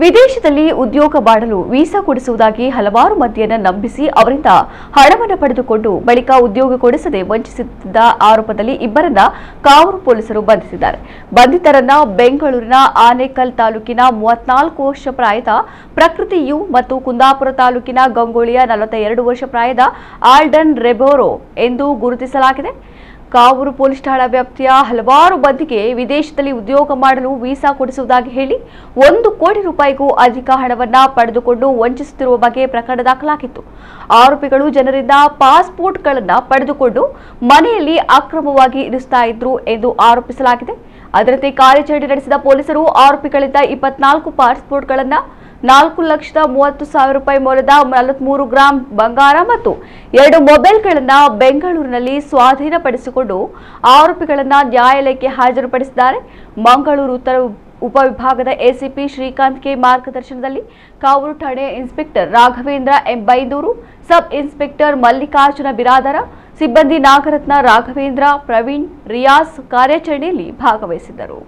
ವಿದೇಶದಲ್ಲಿ ಉದ್ಯೋಗ ಮಾಡಲು ವೀಸಾ ಕೊಡಿಸುವುದಾಗಿ ಹಲವಾರು ಮಂದಿಯನ್ನು ನಂಬಿಸಿ ಅವರಿಂದ ಹಣವನ್ನು ಪಡೆದುಕೊಂಡು ಬಳಿಕ ಉದ್ಯೋಗ ಕೊಡಿಸದೆ ವಂಚಿಸಿದ್ದ ಆರೋಪದಲ್ಲಿ ಇಬ್ಬರನ್ನ ಕಾವೂರು ಪೊಲೀಸರು ಬಂಧಿಸಿದ್ದಾರೆ. ಬಂಧಿತರನ್ನ ಬೆಂಗಳೂರಿನ ಆನೇಕಲ್ ತಾಲೂಕಿನ 34 ವರ್ಷ ಪ್ರಾಯದ ಪ್ರಕೃತಿ ಯು ಮತ್ತು ಕುಂದಾಪುರ ತಾಲೂಕಿನ ಗಂಗೊಳ್ಳಿಯ 42 ವರ್ಷ ಪ್ರಾಯದ ಆಲ್ಡನ್ ರೆಬೋರೋ ಎಂದು ಗುರುತಿಸಲಾಗಿದೆ. ಕಾವೂರು ಪೊಲೀಸ್ ಠಾಣಾ ವ್ಯಾಪ್ತಿಯ ಹಲವಾರು ಮಂದಿಗೆ ವಿದೇಶದಲ್ಲಿ ಉದ್ಯೋಗ ಮಾಡಲು ವೀಸಾ ಕೊಡಿಸುವುದಾಗಿ ಹೇಳಿ 1 ಕೋಟಿ ರೂಪಾಯಿಗೂ ಅಧಿಕ ಹಣವನ್ನು ಪಡೆದುಕೊಂಡು ವಂಚಿಸುತ್ತಿರುವ ಬಗ್ಗೆ ಪ್ರಕರಣ ದಾಖಲಾಗಿತ್ತು. ಆರೋಪಿಗಳು ಜನರಿಂದ ಪಾಸ್ಪೋರ್ಟ್ಗಳನ್ನು ಪಡೆದುಕೊಂಡು ಮನೆಯಲ್ಲಿ ಅಕ್ರಮವಾಗಿ ಇರಿಸ್ತಾ ಇದ್ರು ಎಂದು ಆರೋಪಿಸಲಾಗಿದೆ. ಅದರಂತೆ ಕಾರ್ಯಾಚರಣೆ ನಡೆಸಿದ ಪೊಲೀಸರು ಆರೋಪಿಗಳಿಂದ 24 ಪಾಸ್ಪೋರ್ಟ್ಗಳನ್ನು 4,30,000 ರೂಪಾಯಿ ಮೌಲ್ಯದ 43 ಗ್ರಾಂ ಬಂಗಾರ ಮತ್ತು 2 ಮೊಬೈಲ್ಗಳನ್ನು ಬೆಂಗಳೂರಿನಲ್ಲಿ ಸ್ವಾಧೀನಪಡಿಸಿಕೊಂಡು ಆರೋಪಿಗಳನ್ನು ನ್ಯಾಯಾಲಯಕ್ಕೆ ಹಾಜರುಪಡಿಸಿದ್ದಾರೆ. ಮಂಗಳೂರು ಉತ್ತರ ಉಪವಿಭಾಗದ ಎಸಿಪಿ ಶ್ರೀಕಾಂತ್ ಕೆ ಮಾರ್ಗದರ್ಶನದಲ್ಲಿ ಕಾವೂರು ಠಾಣೆ inspector Raghavendra M Baindur, sub inspector Mallikarjuna Biradar, ಸಿಬ್ಬಂದಿ ನಾಗರತ್ನ, ರಾಘವೇಂದ್ರ, ಪ್ರವೀಣ್, ರಿಯಾಸ್ ಕಾರ್ಯಾಚರಣೆಯಲ್ಲಿ ಭಾಗವಹಿಸಿದ್ದರು.